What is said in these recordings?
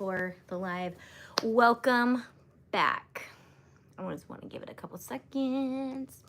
for the live. Welcome back. I just want to give it a couple seconds.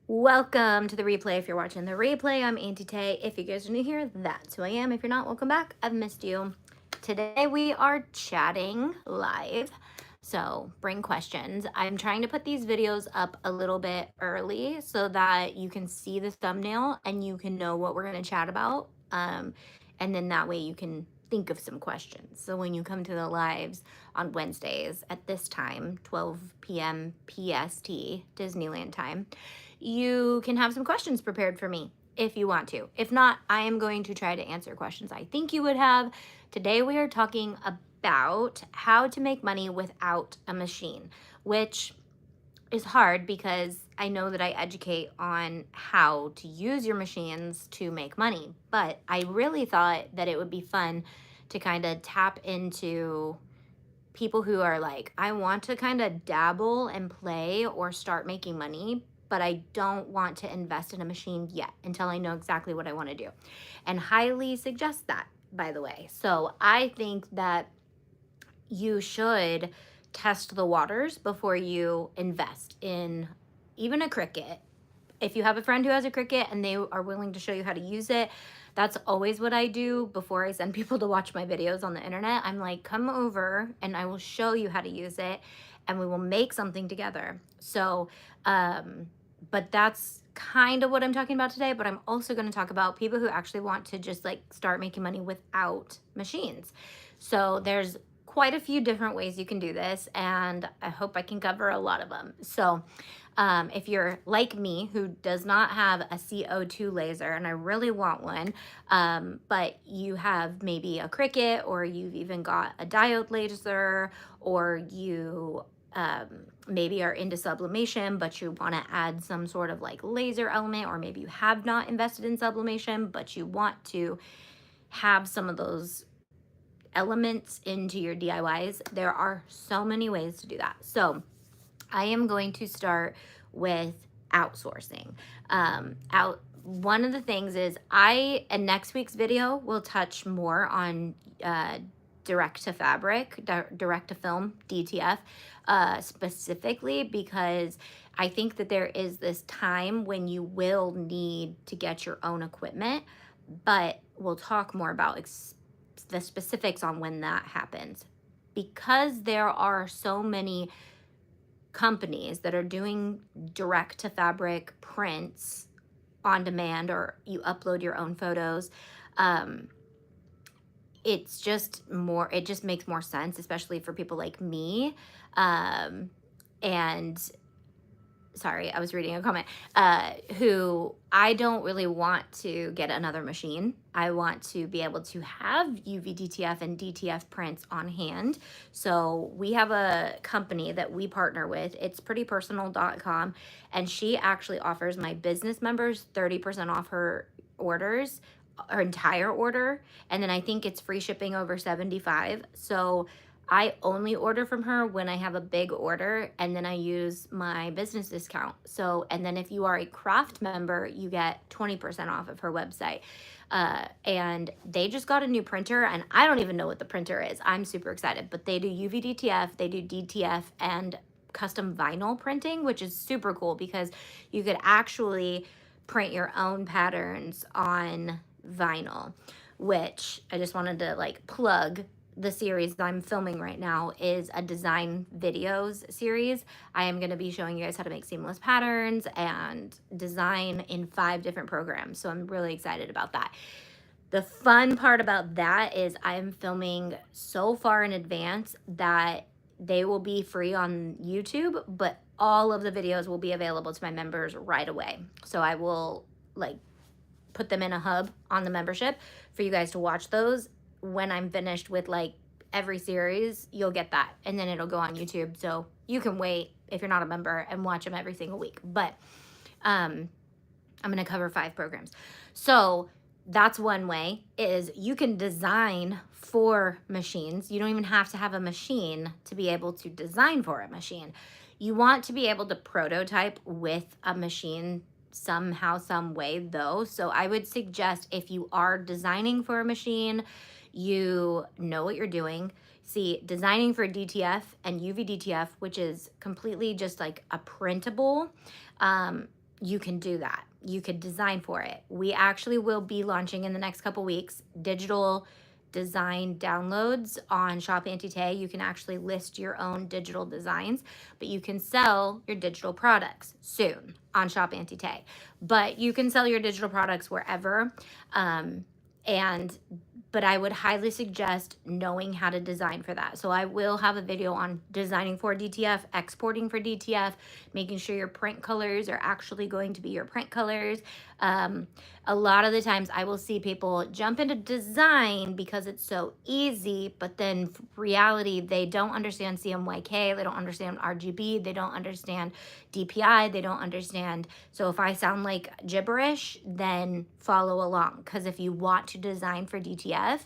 Welcome to the replay. If you're watching the replay, I'm Auntie Tay. If you guys are new here, that's who I am. If you're not, welcome back. I've missed you. Today we are chatting live, so bring questions. I'm trying to put these videos up a little bit early so that you can see the thumbnail and you can know what we're going to chat about. And then that way you can think of some questions. So when you come to the lives on Wednesdays at this time, 12 p.m. PST, Disneyland time, you can have some questions prepared for me if you want to. If not, I am going to try to answer questions I think you would have. Today we are talking about how to make money without a machine, which is hard because I know that I educate on how to use your machines to make money, but I really thought that it would be fun to kind of tap into people who are like, I want to kind of dabble and play or start making money, but I don't want to invest in a machine yet until I know exactly what I want to do. And highly suggest that, by the way. So I think that you should test the waters before you invest in even a Cricut. If you have a friend who has a Cricut and they are willing to show you how to use it, that's always what I do before I send people to watch my videos on the internet. I'm like, come over and I will show you how to use it and we will make something together. So, but that's kind of what I'm talking about today, but I'm also going to talk about people who actually want to just like start making money without machines. So there's quite a few different ways you can do this, and I hope I can cover a lot of them. So if you're like me, who does not have a CO2 laser, and I really want one, but you have maybe a Cricut, or you've even got a diode laser, or you maybe are into sublimation, but you want to add some sort of like laser element, or maybe you have not invested in sublimation, but you want to have some of those elements into your DIYs. There are so many ways to do that. So I am going to start with outsourcing. One of the things is in next week's video, will touch more on direct to fabric, direct to film, DTF, specifically because I think that there is this time when you will need to get your own equipment, but we'll talk more about the specifics on when that happens. Because there are so many companies that are doing direct to fabric prints on demand, or you upload your own photos, it's just more, it just makes more sense, especially for people like me. And sorry, I was reading a comment, who I don't really want to get another machine. I want to be able to have UV DTF and DTF prints on hand. So we have a company that we partner with. It's prettypersonal.com, and she actually offers my business members 30% off her orders, her entire order. And then I think it's free shipping over $75. So I only order from her when I have a big order, and then I use my business discount. So, and then if you are a craft member, you get 20% off of her website. And they just got a new printer, and I don't even know what the printer is. I'm super excited, but they do UV DTF, they do DTF, and custom vinyl printing, which is super cool because you could actually print your own patterns on vinyl, which I just wanted to like plug. The series that I'm filming right now is a design videos series. I am going to be showing you guys how to make seamless patterns and design in 5 different programs. So I'm really excited about that. The fun part about that is I am filming so far in advance that they will be free on YouTube, but all of the videos will be available to my members right away. So I will like put them in a hub on the membership for you guys to watch those. When I'm finished with like every series, you'll get that, and then it'll go on YouTube. So you can wait if you're not a member and watch them every single week. But I'm going to cover 5 programs. So that's one way, is you can design for machines. You don't even have to have a machine to be able to design for a machine. You want to be able to prototype with a machine somehow, some way though. So I would suggest if you are designing for a machine, you know what you're doing. See, designing for DTF and UV DTF, which is completely just like a printable, you can do that. You could design for it. We actually will be launching in the next couple weeks digital design downloads on Shop Auntie Tay. You can actually list your own digital designs, but you can sell your digital products soon on Shop Auntie Tay. But you can sell your digital products wherever. But I would highly suggest knowing how to design for that. So I will have a video on designing for DTF, exporting for DTF, making sure your print colors are actually going to be your print colors. A lot of the times I will see people jump into design because it's so easy, but then reality, they don't understand CMYK, they don't understand RGB, they don't understand DPI, they don't understand. So if I sound like gibberish, then follow along. Because if you want to design for DTF,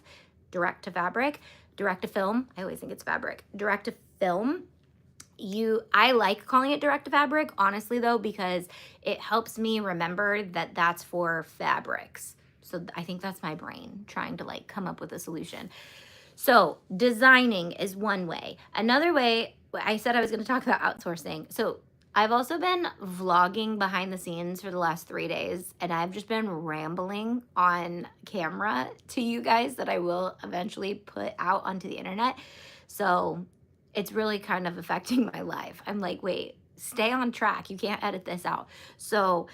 direct to fabric, direct to film, I always think it's fabric, direct to film, I like calling it direct to fabric, honestly though, because it helps me remember that that's for fabrics. So I think that's my brain trying to like come up with a solution. So designing is one way. Another way, I said I was going to talk about outsourcing. So I've also been vlogging behind the scenes for the last 3 days, and I've just been rambling on camera to you guys that I will eventually put out onto the internet. So it's really kind of affecting my life. I'm like, wait, stay on track. You can't edit this out. So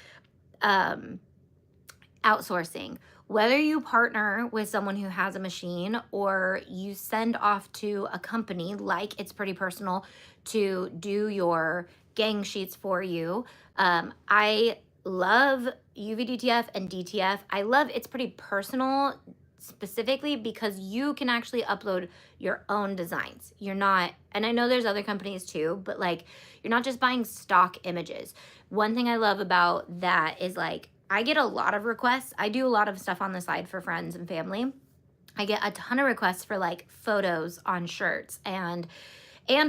outsourcing, whether you partner with someone who has a machine or you send off to a company like It's Pretty Personal to do your gang sheets for you. I love UV-DTF and DTF. I love It's Pretty Personal specifically because you can actually upload your own designs. You're not, and I know there's other companies too, but like you're not just buying stock images. One thing I love about that is like I get a lot of requests. I do a lot of stuff on the side for friends and family. I get a ton of requests for like photos on shirts and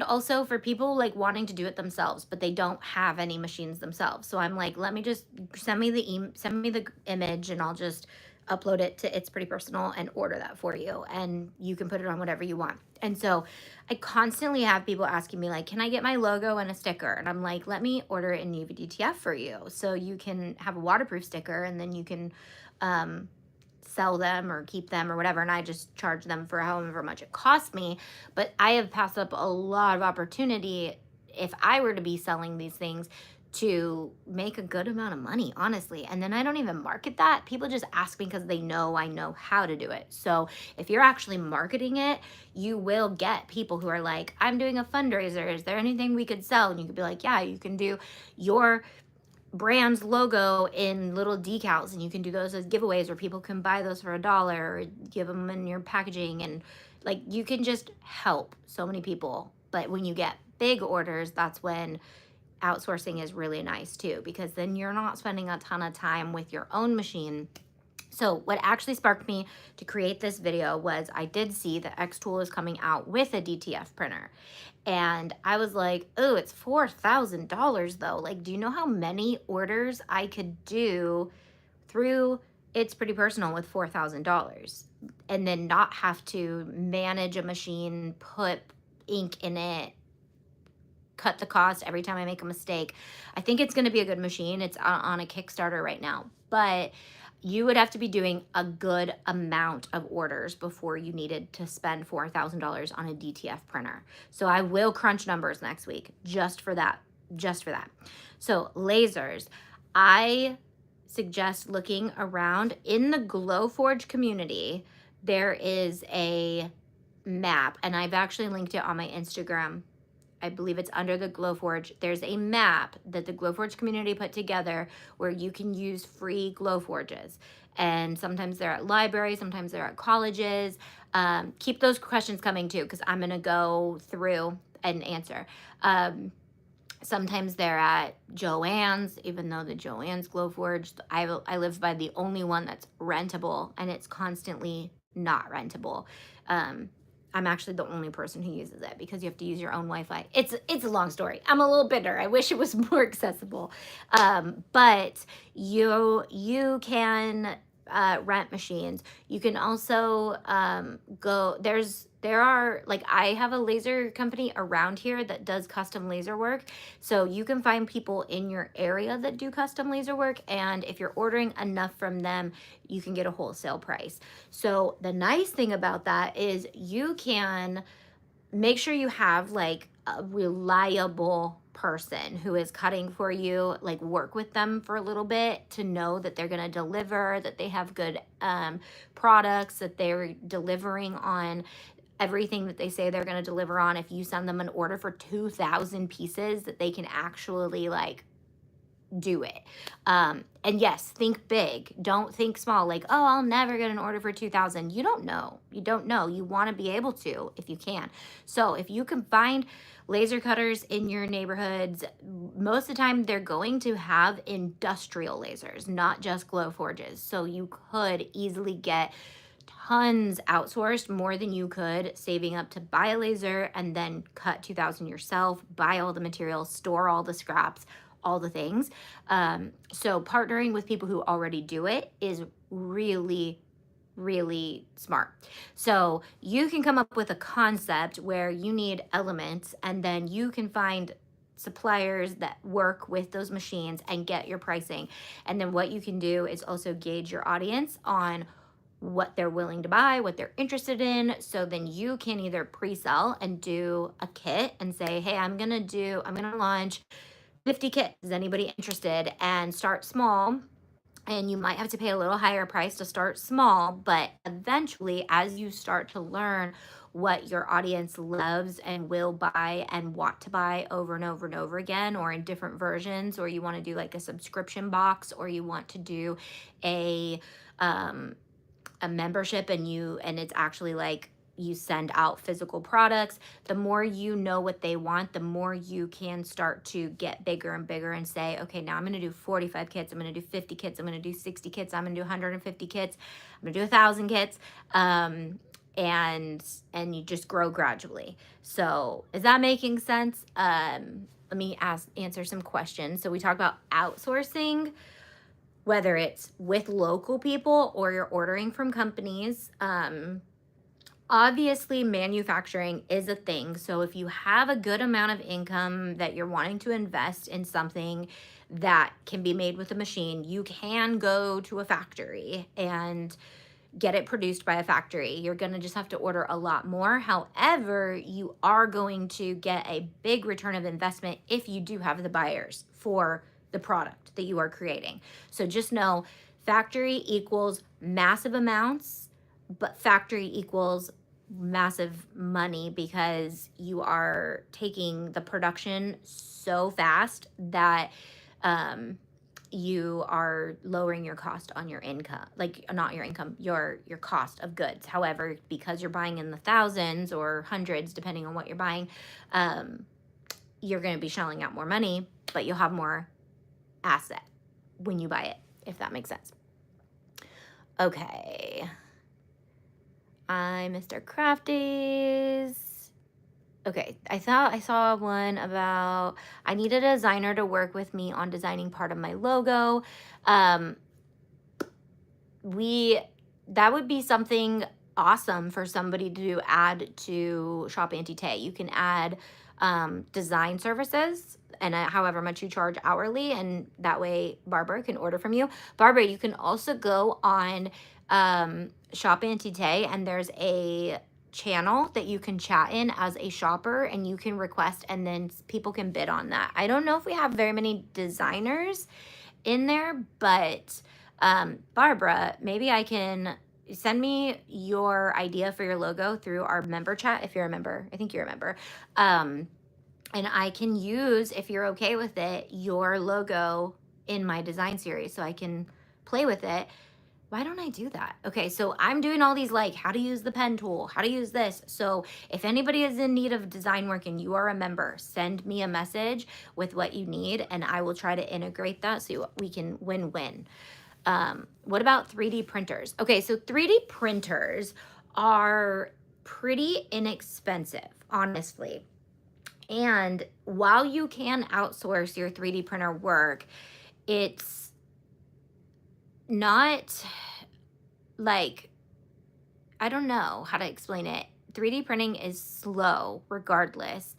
also for people like wanting to do it themselves, but they don't have any machines themselves. So I'm like, let me just send me the image and I'll just upload it to It's Pretty Personal and order that for you. And you can put it on whatever you want. And so I constantly have people asking me like, can I get my logo and a sticker? And I'm like, let me order it in UV-DTF for you. So you can have a waterproof sticker and then you can sell them or keep them or whatever, and I just charge them for however much it costs me. But I have passed up a lot of opportunity if I were to be selling these things to make a good amount of money, honestly. And then I don't even market that. People just ask me because they know I know how to do it. So if you're actually marketing it, you will get people who are like, I'm doing a fundraiser. Is there anything we could sell? And you could be like, yeah, you can do your brand's logo in little decals and you can do those as giveaways where people can buy those for $1 or give them in your packaging, and like you can just help so many people. But when you get big orders, that's when outsourcing is really nice too, because then you're not spending a ton of time with your own machine. So what actually sparked me to create this video was I did see that Xtool is coming out with a DTF printer. And I was like, oh, it's $4,000 though. Like, do you know how many orders I could do through It's Pretty Personal with $4,000 and then not have to manage a machine, put ink in it, cut the cost every time I make a mistake? I think it's going to be a good machine. It's on a Kickstarter right now, but you would have to be doing a good amount of orders before you needed to spend $4,000 on a DTF printer. So I will crunch numbers next week just for that. So lasers, I suggest looking around in the Glowforge community. There is a map, and I've actually linked it on my Instagram. I believe it's under the Glowforge. There's a map that the Glowforge community put together where you can use free Glowforges. And sometimes they're at libraries, sometimes they're at colleges. Keep those questions coming too, because I'm gonna go through and answer. Sometimes they're at Joann's, even though the Joann's Glowforge, I live by the only one that's rentable, and it's constantly not rentable. I'm actually the only person who uses it because you have to use your own Wi-Fi. It's a long story. I'm a little bitter. I wish it was more accessible. But you can rent machines. You can also there are, like, I have a laser company around here that does custom laser work. So you can find people in your area that do custom laser work. And if you're ordering enough from them, you can get a wholesale price. So the nice thing about that is you can make sure you have like a reliable person who is cutting for you, like work with them for a little bit to know that they're going to deliver, that they have good products, that they're delivering on everything that they say they're going to deliver on. If you send them an order for 2,000 pieces, that they can actually like do it. And yes, think big. Don't think small, like, oh, I'll never get an order for 2,000. You don't know. You don't know. You want to be able to if you can. So if you can find laser cutters in your neighborhoods, most of the time they're going to have industrial lasers, not just glow forges. So you could easily get tons outsourced, more than you could saving up to buy a laser and then cut 2,000 yourself, buy all the materials, store all the scraps, all the things. So partnering with people who already do it is really, really smart. So you can come up with a concept where you need elements, and then you can find suppliers that work with those machines and get your pricing. And then what you can do is also gauge your audience on what they're willing to buy, what they're interested in. So then you can either pre-sell and do a kit and say, hey, I'm gonna launch 50 kits. Is anybody interested? And start small. And you might have to pay a little higher price to start small, but eventually, as you start to learn what your audience loves and will buy and want to buy over and over and over again, or in different versions, or you want to do like a subscription box, or you want to do a membership, and it's actually like you send out physical products. The more you know what they want, the more you can start to get bigger and bigger and say, okay, now I'm going to do 45 kits. I'm going to do 50 kits. I'm going to do 60 kits. I'm going to do 150 kits. I'm going to do 1,000 kits. And you just grow gradually. So is that making sense? Let me answer some questions. So we talked about outsourcing, whether it's with local people or you're ordering from companies. Obviously, manufacturing is a thing. So if you have a good amount of income that you're wanting to invest in something that can be made with a machine, you can go to a factory and get it produced by a factory. You're going to just have to order a lot more. However, you are going to get a big return of investment if you do have the buyers for the product that you are creating. So just know factory equals massive amounts, but factory equals massive money, because you are taking the production so fast that you are lowering your cost on your income, like not your income, your cost of goods. However, because you're buying in the thousands or hundreds, depending on what you're buying, you're going to be shelling out more money, but you'll have more asset when you buy it, if that makes sense. Okay. Mr. Crafties. Okay, I thought I saw one about I need a designer to work with me on designing part of my logo. That would be something awesome for somebody to add to Shop Auntie Tay. You can add design services, and however much you charge hourly, and that way Barbara can order from you. Barbara, you can also go on Shop Auntie Tay, and there's a channel that you can chat in as a shopper, and you can request, and then people can bid on that. I don't know if we have very many designers in there, but Barbara, maybe I can send me your idea for your logo through our member chat if you're a member. I think you're a member. And I can use, if you're okay with it, your logo in my design series so I can play with it. Why don't I do that? Okay, so I'm doing all these, like how to use the pen tool, how to use this. So if anybody is in need of design work and you are a member, send me a message with what you need, and I will try to integrate that so we can win-win. What about 3D printers? Okay, so 3D printers are pretty inexpensive, honestly. And while you can outsource your 3D printer work, it's not like, I don't know how to explain it. 3D printing is slow regardless,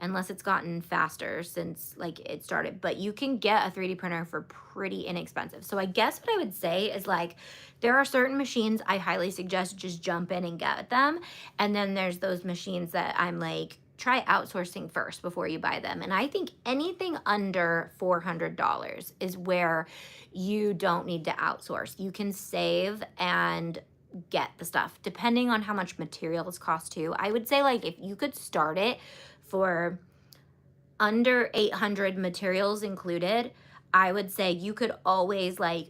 unless it's gotten faster since like it started. But you can get a 3D printer for pretty inexpensive. So I guess what I would say is like, there are certain machines I highly suggest just jump in and get them. And then there's those machines that I'm like, try outsourcing first before you buy them. And I think anything under $400 is where you don't need to outsource. You can save and get the stuff depending on how much materials cost too. I would say like if you could start it for under 800 materials included, I would say you could always like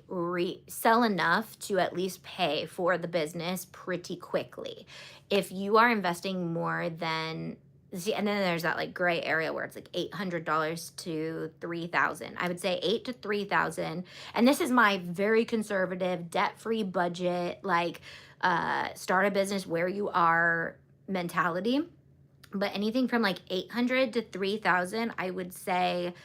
sell enough to at least pay for the business pretty quickly. If you are investing more than, see, and then there's that like gray area where it's like $800 to $3,000. I would say $8,000 to $3,000. And this is my very conservative, debt-free budget, like start a business where you are mentality. But anything from like 800 to 3,000, I would say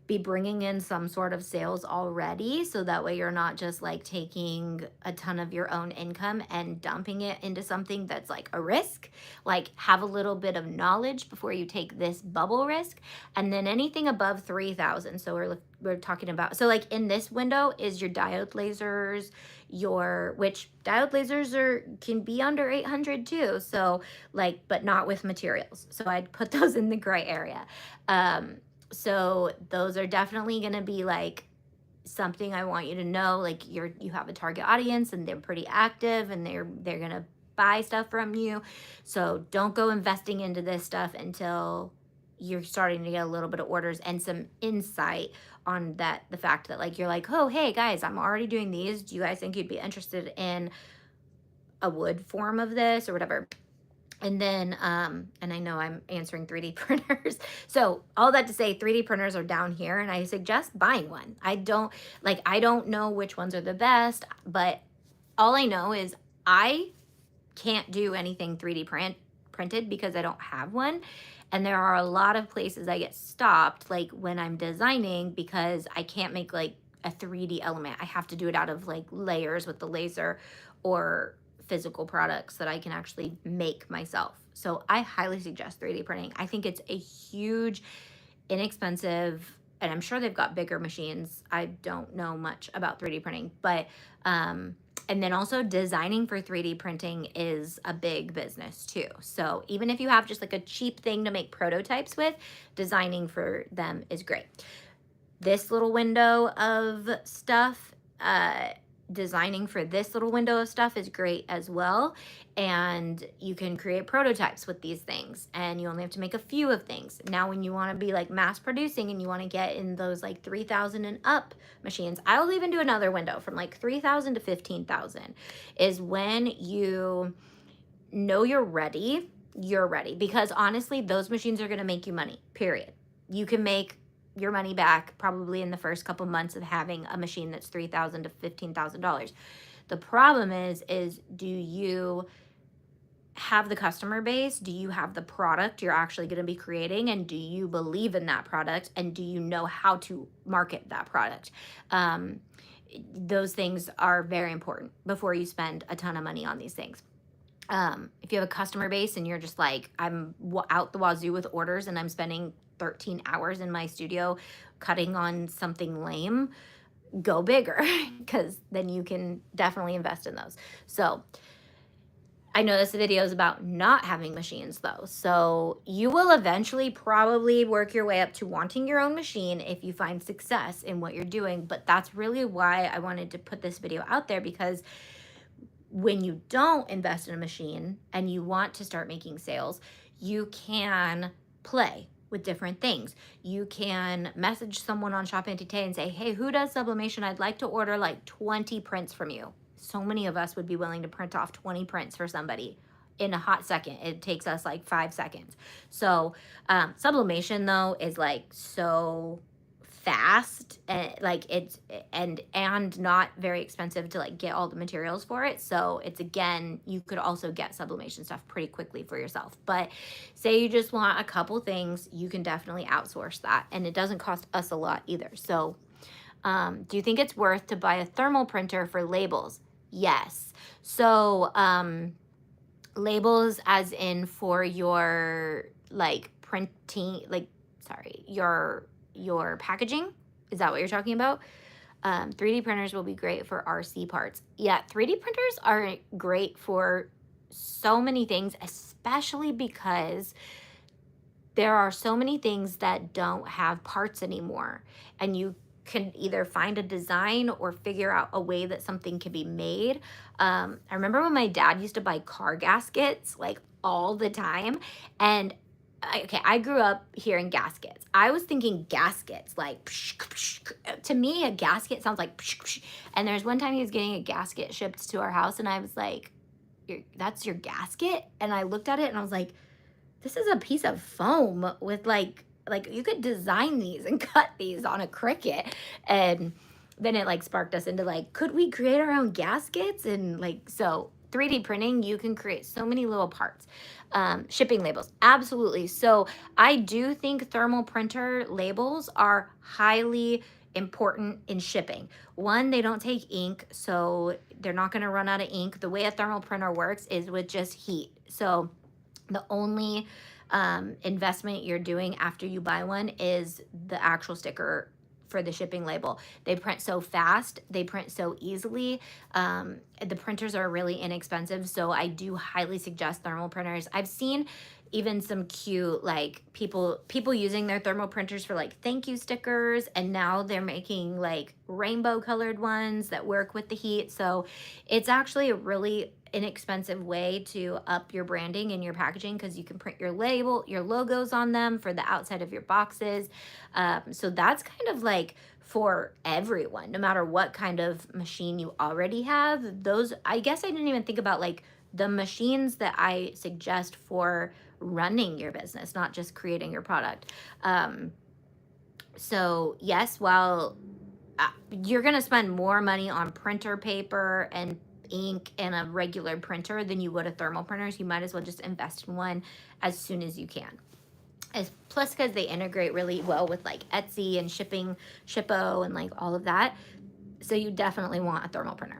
be bringing in some sort of sales already, so that way you're not just like taking a ton of your own income and dumping it into something that's like a risk. Like have a little bit of knowledge before you take this bubble risk. And then anything above 3,000, so we're talking about, so like in this window is your diode lasers, which diode lasers can be under 800 too, so like, but not with materials, so I'd put those in the gray area. So those are definitely going to be like something I want you to know, like you have a target audience and they're pretty active and they're going to buy stuff from you. So don't go investing into this stuff until you're starting to get a little bit of orders and some insight on that, the fact that like you're like, oh hey guys, I'm already doing these, do you guys think you'd be interested in a wood form of this or whatever? And then, and I know I'm answering 3D printers. So all that to say, 3D printers are down here and I suggest buying one. I don't know which ones are the best, but all I know is I can't do anything 3D printed because I don't have one. And there are a lot of places I get stopped, like when I'm designing, because I can't make like a 3D element. I have to do it out of like layers with the laser or physical products that I can actually make myself. So I highly suggest 3D printing. I think it's a huge, inexpensive, and I'm sure they've got bigger machines. I don't know much about 3D printing, but and then also designing for 3D printing is a big business too. So even if you have just like a cheap thing to make prototypes with, designing for them is great. This little window of stuff, designing for this little window of stuff is great as well. And you can create prototypes with these things and you only have to make a few of things. Now, when you want to be like mass producing and you want to get in those like 3,000 and up machines, I'll even do another window from like 3,000 to 15,000 is when you know you're ready, because honestly, those machines are going to make you money, period. You can make your money back probably in the first couple months of having a machine that's $3,000 to $15,000. The problem is do you have the customer base? Do you have the product you're actually going to be creating? And do you believe in that product? And do you know how to market that product? Those things are very important before you spend a ton of money on these things. If you have a customer base and you're just like, I'm out the wazoo with orders and I'm spending 13 hours in my studio cutting on something lame, go bigger, because then you can definitely invest in those. So I know this video is about not having machines though. So you will eventually probably work your way up to wanting your own machine if you find success in what you're doing. But that's really why I wanted to put this video out there, because when you don't invest in a machine and you want to start making sales, you can play with different things. You can message someone on Shop Auntie Tay and say, hey, who does sublimation? I'd like to order like 20 prints from you. So many of us would be willing to print off 20 prints for somebody in a hot second. It takes us like 5 seconds. So sublimation though is like so fast and like it's and not very expensive to like get all the materials for it. So it's, again, you could also get sublimation stuff pretty quickly for yourself. But say you just want a couple things, you can definitely outsource that, and it doesn't cost us a lot either. So do you think it's worth to buy a thermal printer for labels? Yes. So, labels as in for your like printing, like, sorry, your packaging. Is that what you're talking about? 3D printers will be great for RC parts. Yeah, 3D printers are great for so many things, especially because there are so many things that don't have parts anymore. And you can either find a design or figure out a way that something can be made. I remember when my dad used to buy car gaskets like all the time. And okay, I grew up hearing gaskets. I was thinking gaskets like psh, psh. To me, a gasket sounds like psh, psh. And there's one time he was getting a gasket shipped to our house, and I was like, that's your gasket? And I looked at it and I was like, this is a piece of foam with like you could design these and cut these on a Cricut. And then it like sparked us into like, could we create our own gaskets? And like, so 3D printing, you can create so many little parts. Shipping labels, absolutely. So I do think thermal printer labels are highly important in shipping. One, they don't take ink, so they're not going to run out of ink. The way a thermal printer works is with just heat. So the only investment you're doing after you buy one is the actual sticker for the shipping label. They print so fast, they print so easily. The printers are really inexpensive, so I do highly suggest thermal printers. I've seen even some cute like people using their thermal printers for like thank you stickers, and now they're making like rainbow colored ones that work with the heat. So it's actually a really inexpensive way to up your branding and your packaging, because you can print your label, your logos on them for the outside of your boxes. So that's kind of like for everyone, no matter what kind of machine you already have. Those, I guess I didn't even think about like the machines that I suggest for running your business, not just creating your product. So yes, while you're going to spend more money on printer paper and ink and a regular printer than you would a thermal printer, so you might as well just invest in one as soon as you can. Plus, because they integrate really well with like Etsy and Shippo and like all of that. So you definitely want a thermal printer.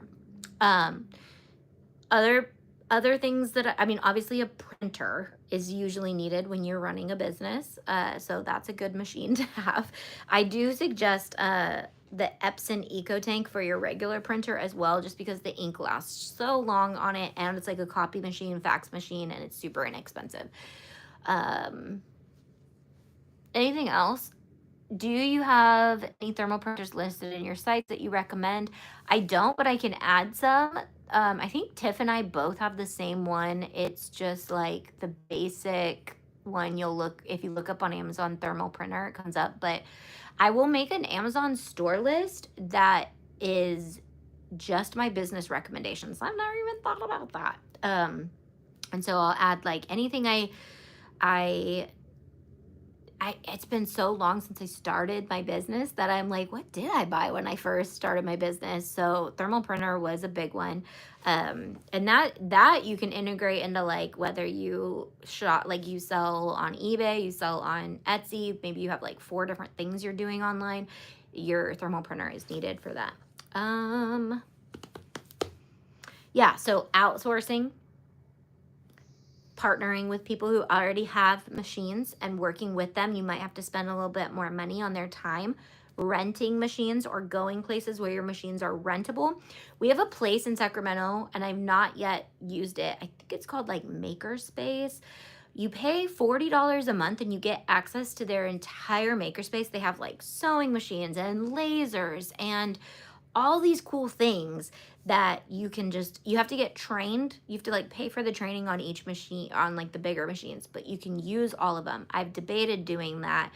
Other things that I mean, obviously a printer is usually needed when you're running a business, so that's a good machine to have. I do suggest the Epson EcoTank for your regular printer as well, just because the ink lasts so long on it, and it's like a copy machine, fax machine, and it's super inexpensive. Anything else? Do you have any thermal printers listed in your sites that you recommend? I don't, but I can add some. I think Tiff and I both have the same one. It's just like the basic one. If you look up on Amazon thermal printer, it comes up. But I will make an Amazon store list that is just my business recommendations. I've never even thought about that. And so I'll add like anything it's been so long since I started my business that I'm like, what did I buy when I first started my business? So thermal printer was a big one. And that you can integrate into like whether you you sell on eBay, you sell on Etsy, maybe you have like 4 different things you're doing online. Your thermal printer is needed for that. Yeah, so outsourcing, partnering with people who already have machines and working with them. You might have to spend a little bit more money on their time. Renting machines or going places where your machines are rentable. We have a place in Sacramento, and I've not yet used it. I think it's called like Makerspace. You pay $40 a month and you get access to their entire makerspace. They have like sewing machines and lasers and all these cool things that you have to get trained. You have to like pay for the training on each machine, on like the bigger machines, but you can use all of them. I've debated doing that.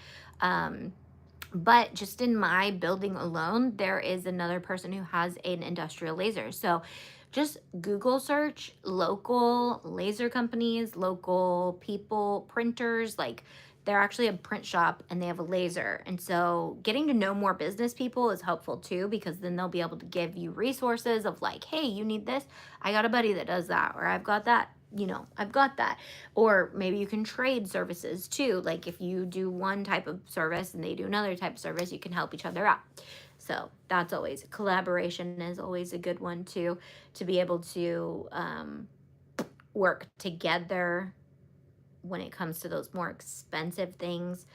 But just in my building alone, there is another person who has an industrial laser. So just Google search local laser companies, local people, printers, like they're actually a print shop and they have a laser. And so getting to know more business people is helpful too, because then they'll be able to give you resources of like, hey, you need this. I got a buddy that does that, or I've got that. I've got that. Or maybe you can trade services too. Like if you do one type of service and they do another type of service, you can help each other out. So that's always, collaboration is always a good one too, to be able to work together when it comes to those more expensive things.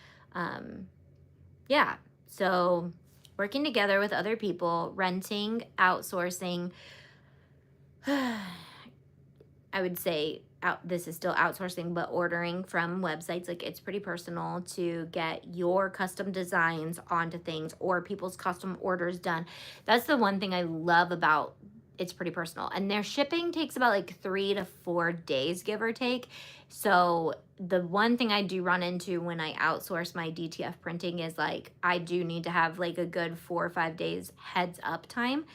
Yeah, so working together with other people, renting, outsourcing. I would say this is still outsourcing, but ordering from websites, like it's pretty personal to get your custom designs onto things or people's custom orders done. That's the one thing I love about It's Pretty Personal. And their shipping takes about like 3 to 4 days, give or take. So the one thing I do run into when I outsource my DTF printing is like I do need to have like a good 4 or 5 days heads up time.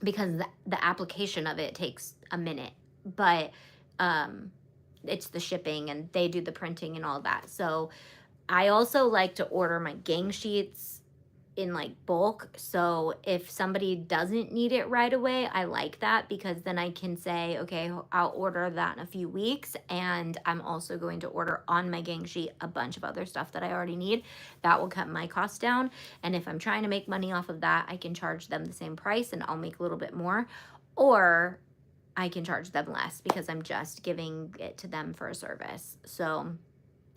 Because the application of it takes a minute, but it's the shipping and they do the printing and all that. So I also like to order my gang sheets in like bulk. So if somebody doesn't need it right away, I like that, because then I can say, okay, I'll order that in a few weeks, and I'm also going to order on my gang sheet a bunch of other stuff that I already need. That will cut my costs down. And if I'm trying to make money off of that, I can charge them the same price and I'll make a little bit more, or I can charge them less because I'm just giving it to them for a service. So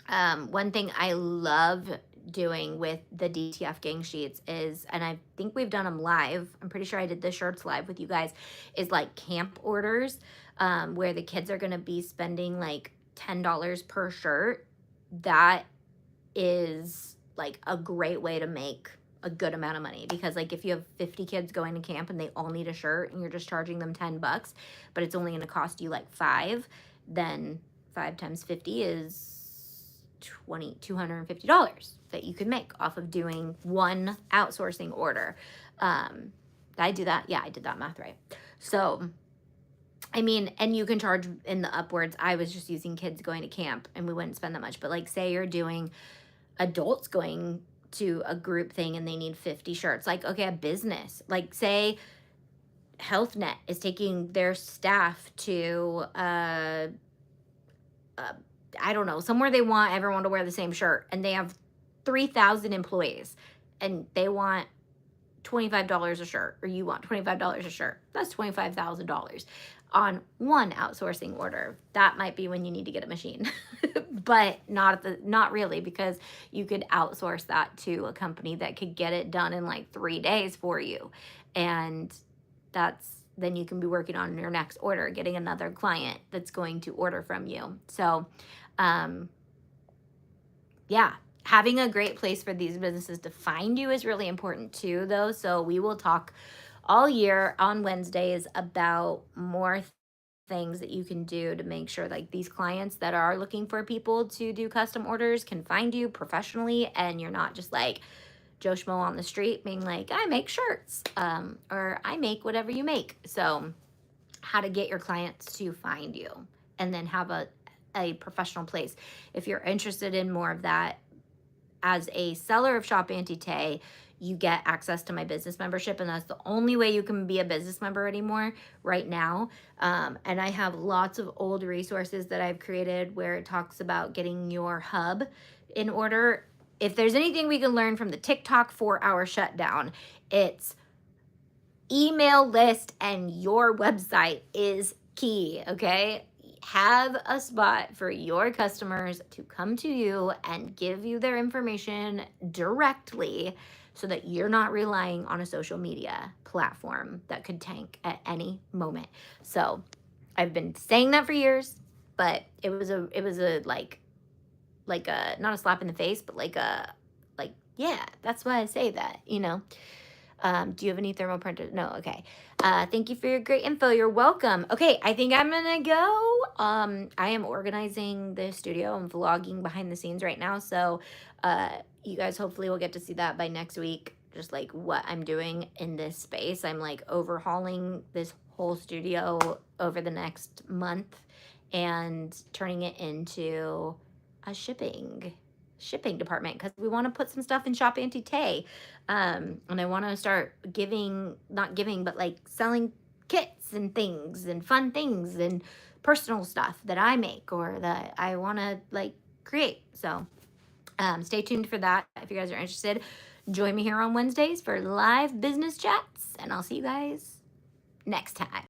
one thing I love doing with the DTF gang sheets is, and I think we've done them live, I'm pretty sure I did the shirts live with you guys, is like camp orders, where the kids are going to be spending like $10 per shirt. That is like a great way to make a good amount of money, because like if you have 50 kids going to camp and they all need a shirt and you're just charging them $10, but it's only going to cost you like 5, then 5 times 50 is $250 that you could make off of doing one outsourcing order. Did I do that? Yeah, I did that math right. So I mean, and you can charge in the upwards. I was just using kids going to camp and we wouldn't spend that much, but like say you're doing adults going to a group thing and they need 50 shirts, like okay, a business, like say HealthNet is taking their staff to I don't know, somewhere they want everyone to wear the same shirt, and they have 3,000 employees and they want $25 a shirt, or you want $25 a shirt. That's $25,000 on one outsourcing order. That might be when you need to get a machine, but not really, because you could outsource that to a company that could get it done in like 3 days for you. And then you can be working on your next order, getting another client that's going to order from you. So, yeah, having a great place for these businesses to find you is really important too, though. So we will talk all year on Wednesdays about more things that you can do to make sure like these clients that are looking for people to do custom orders can find you professionally, and you're not just like Joe Schmo on the street being like, I make shirts, or I make whatever you make. So how to get your clients to find you and then have a professional place. If you're interested in more of that, as a seller of Shop Auntie Tay, you get access to my business membership, and that's the only way you can be a business member anymore right now. And I have lots of old resources that I've created where it talks about getting your hub in order. If there's anything we can learn from the TikTok 4-hour shutdown, it's email list and your website is key, okay? Have a spot for your customers to come to you and give you their information directly, so that you're not relying on a social media platform that could tank at any moment. So I've been saying that for years, but it was a like a, not a slap in the face, but yeah, that's why I say that, you know. Do you have any thermal printers? No. Okay. Thank you for your great info. You're welcome. Okay. I think I'm going to go. I am organizing the studio and vlogging behind the scenes right now. So, you guys hopefully will get to see that by next week. Just like what I'm doing in this space. I'm like overhauling this whole studio over the next month and turning it into a shipping department, because we want to put some stuff in Shop Auntie Tay. And I want to start but like selling kits and things and fun things and personal stuff that I make or that I want to like create. So stay tuned for that if you guys are interested. Join me here on Wednesdays for live business chats, and I'll see you guys next time.